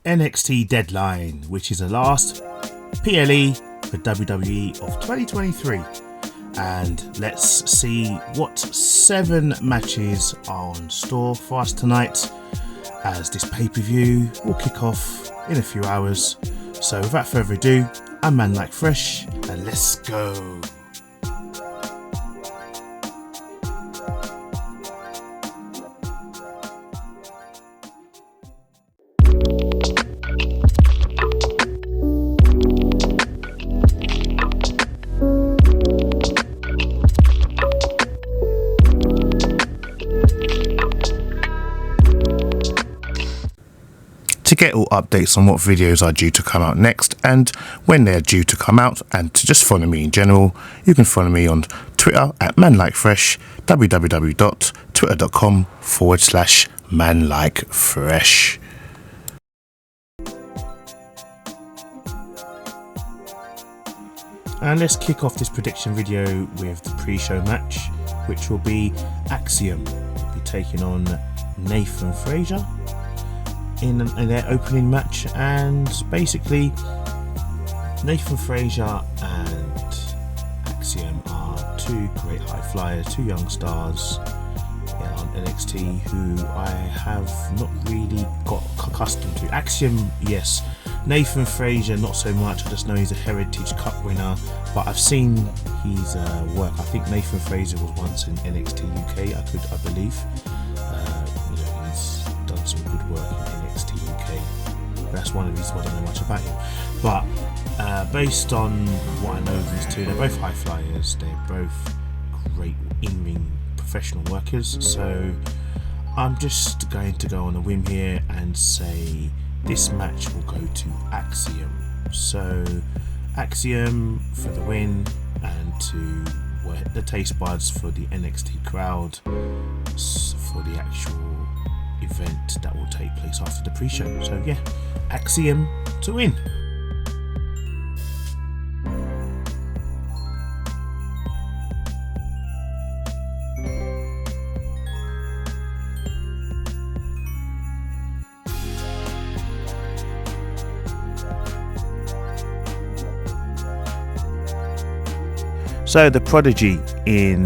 NXT Deadl1ne, which is the last PLE for WWE of 2023. And let's see what 7 matches are on store for us tonight, as this pay-per-view will kick off in a few hours. So without further ado, I'm Manlykefresh, and let's go. To get all updates on what videos are due to come out next and when they're due to come out, and to just follow me in general, you can follow me on Twitter at Manlykefresh, www.twitter.com/Manlykefresh. And let's kick off this prediction video with the pre-show match, which will be Axiom will be taking on Nathan Frazer in their opening match. And basically Nathan Frazer and Axiom are two great high flyers, two young stars on NXT who I have not really got accustomed to. Axiom, yes. Nathan Frazer, not so much. I just know he's a Heritage Cup winner, but I've seen his work. I think Nathan Frazer was once in NXT UK, I believe. He's done some good work in NXT UK. That's one of the reasons I don't know much about him. But based on what I know of these two, they're both high flyers. They're both great in-ring professional workers. So I'm just going to go on a whim here and say this match will go to Axiom. So Axiom for the win, and to whet the taste buds for the NXT crowd for the actual event that will take place after the pre-show. So yeah, Axiom to win. So the prodigy in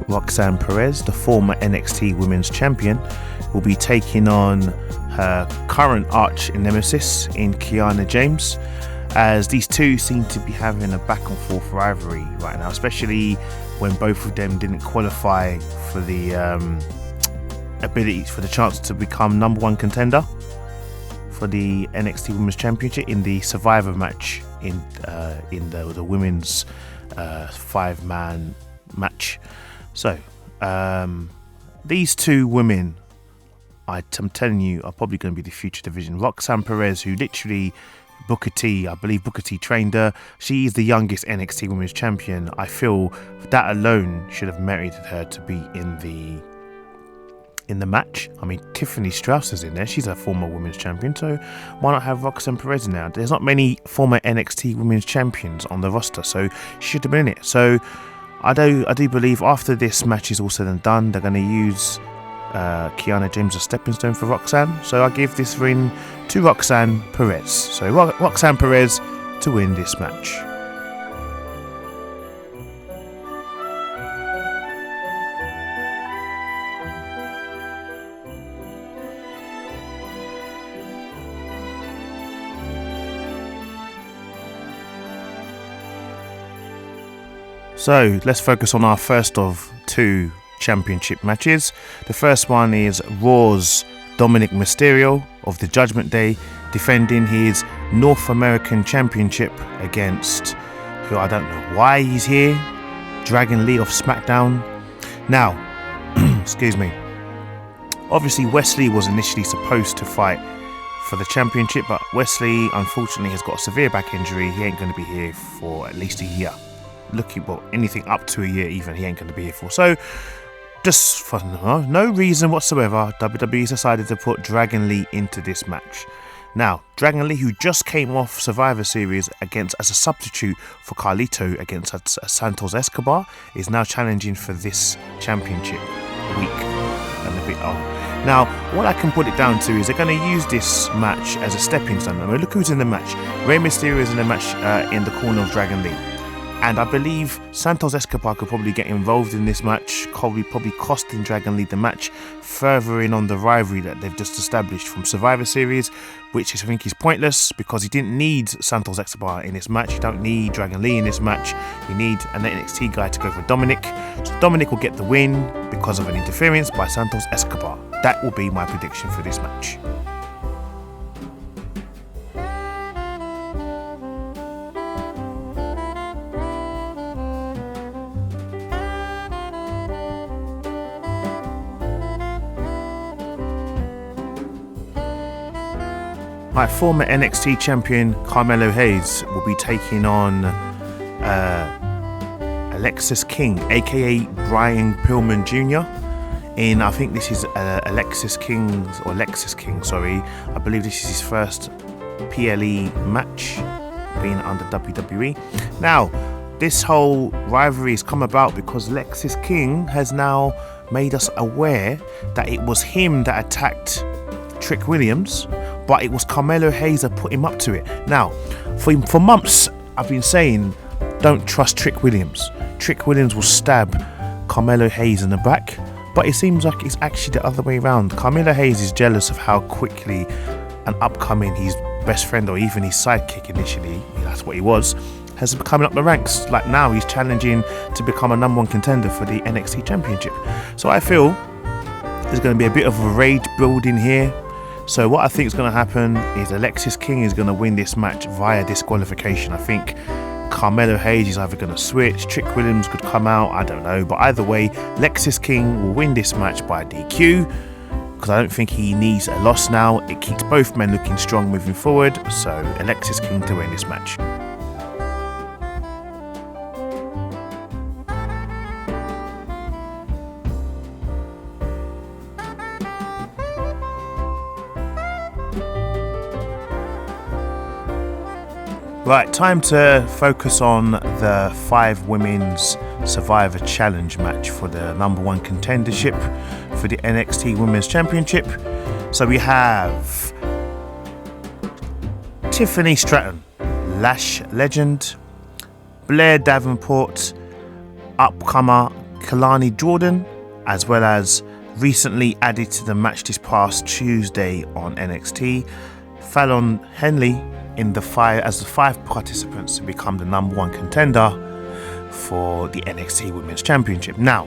Roxanne Perez, the former NXT Women's Champion, will be taking on her current arch nemesis in Kiana James, as these two seem to be having a back and forth rivalry right now, especially when both of them didn't qualify for the ability for the chance to become #1 contender for the NXT Women's Championship in the Survivor match in the women's 5-man match. So these two women, I'm telling you, are probably going to be the future division. Roxanne Perez, who literally Booker T trained her. She is the youngest NXT Women's Champion. I feel that alone should have merited her to be in the match. I mean, Tiffany Strauss is in there. She's a former Women's Champion, so why not have Roxanne Perez in now? There's not many former NXT Women's Champions on the roster, so she should have been in it. So I do believe after this match is all said and done, they're going to use Kiana James as a stepping stone for Roxanne. So I give this win to Roxanne Perez. So Roxanne Perez to win this match. So let's focus on our first of 2 championship matches. The first one is Raw's Dominic Mysterio of the Judgment Day defending his North American Championship against, who I don't know why he's here, Dragon Lee of SmackDown. Now, excuse me, obviously Wesley was initially supposed to fight for the championship, but Wesley unfortunately has got a severe back injury. He ain't going to be here for at least a year. Anything up to a year even, he ain't going to be here for. So just for no reason whatsoever, WWE's decided to put Dragon Lee into this match. Now, Dragon Lee, who just came off Survivor Series as a substitute for Carlito against Santos Escobar, is now challenging for this championship week. And a bit old. Now, what I can put it down to is they're going to use this match as a stepping stone. I mean, look who's in the match. Rey Mysterio is in the match in the corner of Dragon Lee. And I believe Santos Escobar could probably get involved in this match, probably costing Dragon Lee the match, furthering on the rivalry that they've just established from Survivor Series, which I think is pointless because he didn't need Santos Escobar in this match. You don't need Dragon Lee in this match. You need an NXT guy to go for Dominic. So Dominic will get the win because of an interference by Santos Escobar. That will be my prediction for this match. My former NXT champion Carmelo Hayes will be taking on Alexis King, aka Brian Pillman Jr. in, I think this is Lexis King. I believe this is his first PLE match being under WWE. Now, this whole rivalry has come about because Lexis King has now made us aware that it was him that attacked Trick Williams, but it was Carmelo Hayes that put him up to it. Now, for months, I've been saying, don't trust Trick Williams. Trick Williams will stab Carmelo Hayes in the back, but it seems like it's actually the other way around. Carmelo Hayes is jealous of how quickly an upcoming, his best friend or even his sidekick initially, that's what he was, has been coming up the ranks. Like now, he's challenging to become a #1 contender for the NXT Championship. So I feel there's going to be a bit of a rage building here. So what I think is going to happen is Alexis King is going to win this match via disqualification. I think Carmelo Hayes is either going to switch, Trick Williams could come out, I don't know. But either way, Lexis King will win this match by DQ because I don't think he needs a loss now. It keeps both men looking strong moving forward. So Alexis King to win this match. Right, time to focus on the 5 Women's Survivor Challenge match for the #1 contendership for the NXT Women's Championship. So we have Tiffany Stratton, Lash Legend, Blair Davenport, upcomer Kalani Jordan, as well as recently added to the match this past Tuesday on NXT, Fallon Henley as the 5 participants to become the #1 contender for the NXT Women's Championship. Now,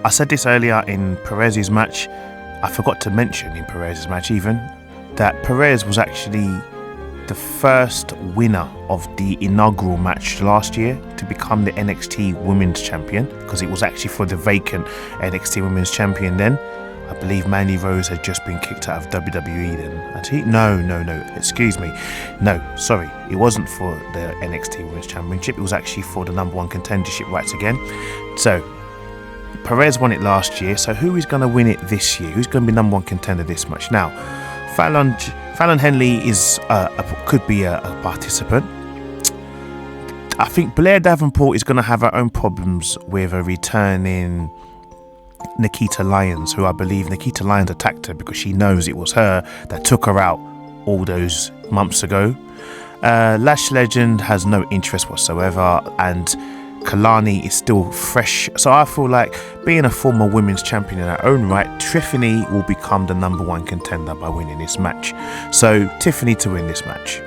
I said this earlier in Perez's match. I forgot to mention in Perez's match even that Perez was actually the first winner of the inaugural match last year to become the NXT Women's Champion, because it was actually for the vacant NXT Women's Champion then. I believe Mandy Rose had just been kicked out of WWE then. Sorry. It wasn't for the NXT Women's Championship. It was actually for the #1 contendership rights again. So, Perez won it last year. So, who is going to win it this year? Who's going to be #1 contender this much? Now, Fallon Henley could be a participant. I think Blair Davenport is going to have her own problems with a returning Nikita Lyons, who I believe Nikita Lyons attacked her because she knows it was her that took her out all those months ago. Lash Legend has no interest whatsoever, and Kalani is still fresh. So I feel like, being a former women's champion in her own right, Tiffany will become the #1 contender by winning this match. So Tiffany to win this match.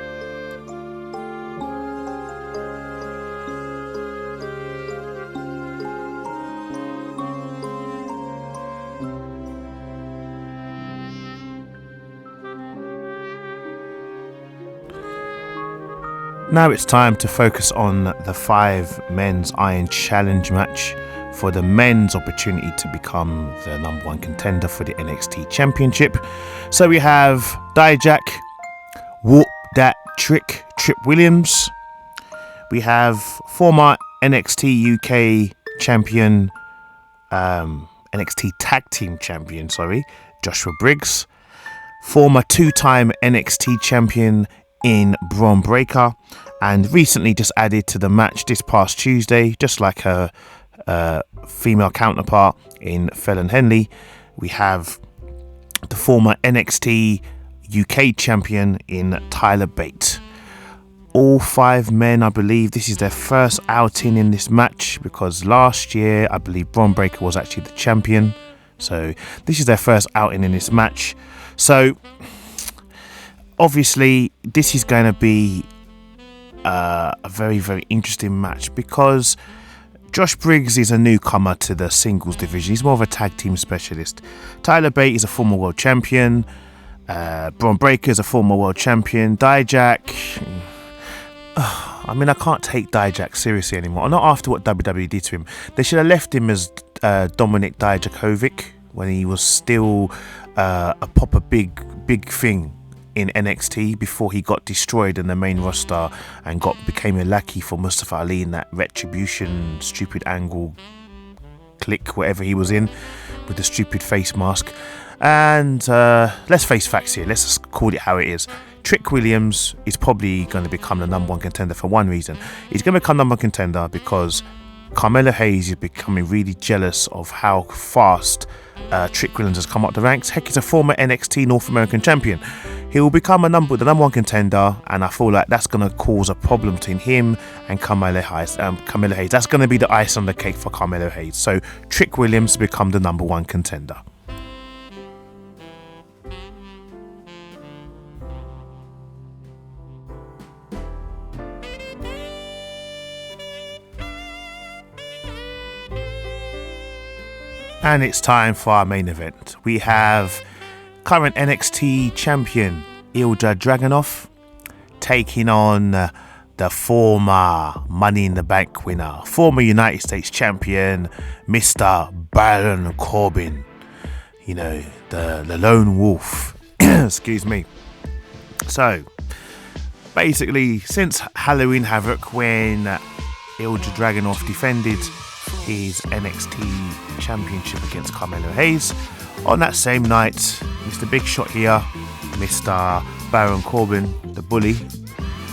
Now it's time to focus on the 5 men's Iron Challenge match for the men's opportunity to become the #1 contender for the NXT Championship. So we have Dijak, Whoop Dat Trick, Trip Williams. We have former NXT UK champion, NXT Tag Team champion, Joshua Briggs. Former 2-time NXT champion in Braun Breaker, and recently just added to the match this past Tuesday, just like her female counterpart in Fallon Henley. We have the former NXT UK champion in Tyler Bate. All 5 men, I believe this is their first outing in this match, because last year I believe Bron Breakker was actually the champion. So this is their first outing in this match. So obviously this is going to be a very, very interesting match, because Josh Briggs is a newcomer to the singles division. He's more of a tag team specialist. Tyler Bate is a former world champion. Bron Breakker is a former world champion. Dijak, I mean, I can't take Dijak seriously anymore. Not after what WWE did to him. They should have left him as Dominik Dijakovic when he was still a proper big thing in NXT, before he got destroyed in the main roster and became a lackey for Mustafa Ali in that Retribution stupid angle click, whatever he was in, with the stupid face mask. And let's face facts here. Let's just call it how it is. Trick Williams is probably going to become the number 1 contender for one reason. He's going to become number 1 contender because Carmelo Hayes is becoming really jealous of how fast Trick Williams has come up the ranks. Heck, he's a former NXT North American champion. He will become the number 1 contender, and I feel like that's going to cause a problem between him and Carmelo Hayes. That's going to be the ice on the cake for Carmelo Hayes. So Trick Williams become the number 1 contender. And it's time for our main event. We have current NXT champion Ilja Dragunov taking on the former Money in the Bank winner, former United States champion, Mr. Baron Corbin. You know, the lone wolf. Excuse me. So, basically, since Halloween Havoc, when Ilja Dragunov defended his NXT Championship against Carmelo Hayes, on that same night, Mr. Big Shot here, Mr. Baron Corbin, the bully,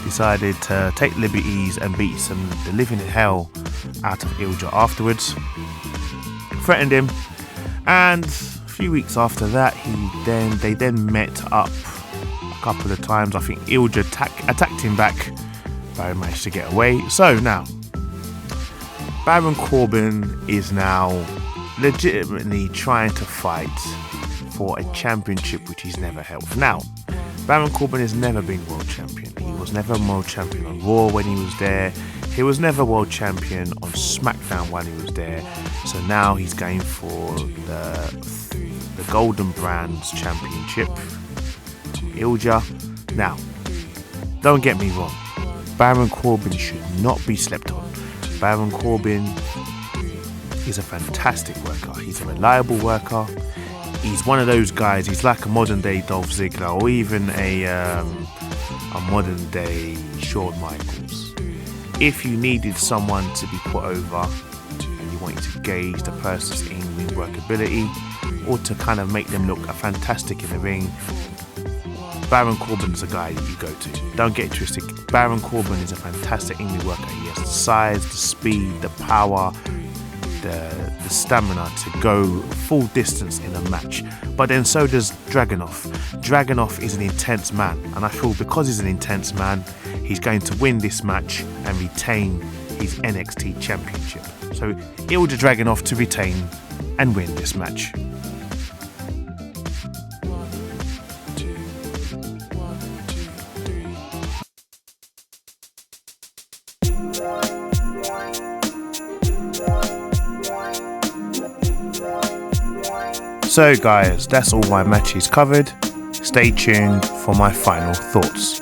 decided to take liberties and beat the living hell out of Ilja afterwards. Threatened him, and a few weeks after that, they then met up a couple of times. I think Ilja attacked him back. Baron managed to get away. So now, Baron Corbin is now legitimately trying to fight for a championship which he's never held. Now, Baron Corbin has never been world champion. He was never world champion on Raw when he was there. He was never world champion on SmackDown while he was there. So now he's going for the Golden Brands Championship. Ilja. Now, don't get me wrong. Baron Corbin should not be slept on. Baron Corbin is a fantastic worker. He's a reliable worker. He's one of those guys. He's like a modern day Dolph Ziggler, or even a modern day Shawn Michaels. If you needed someone to be put over and you wanted to gauge the person's in-ring workability, or to kind of make them look fantastic in the ring, Baron Corbin is a guy that you go to. Don't get it twisted. Baron Corbin is a fantastic in-ring worker. He has the size, the speed, the power, the stamina to go full distance in a match. But then so does Dragunov. Dragunov is an intense man, and I feel because he's an intense man, he's going to win this match and retain his NXT Championship. So Ilja Dragunov to retain and win this match. So guys, that's all my matches covered. Stay tuned for my final thoughts.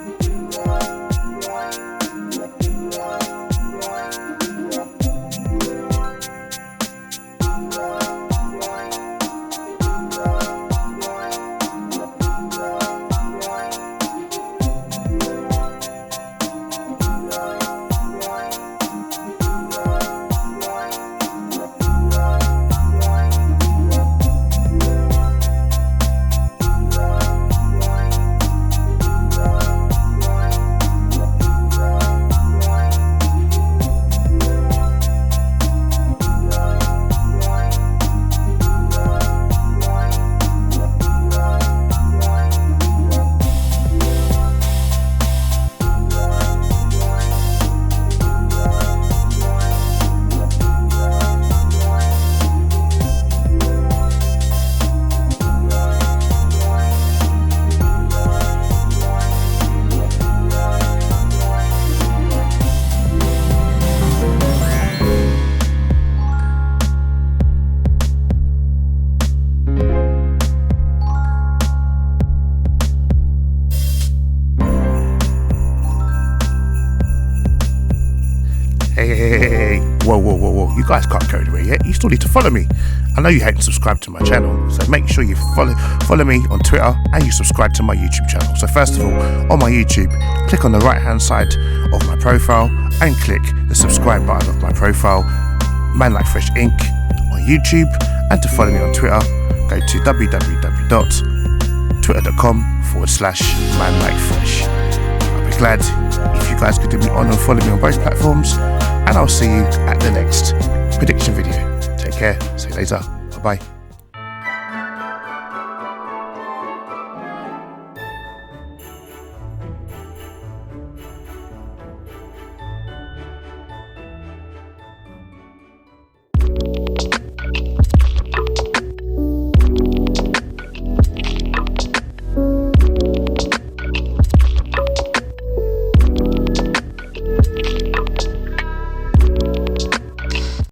guys can't go anywhere yet. You still need to follow me. I know you haven't subscribed to my channel, so make sure you follow me on Twitter and you subscribe to my YouTube channel. So first of all, on my YouTube, click on the right hand side of my profile and click the subscribe button of my profile, Manlykefresh.INC on YouTube. And to follow me on Twitter, go to www.twitter.com/manlykefresh. I'll be glad if you guys could do me on and follow me on both platforms, and I'll see you at the next prediction video. Take care, see you later, bye bye.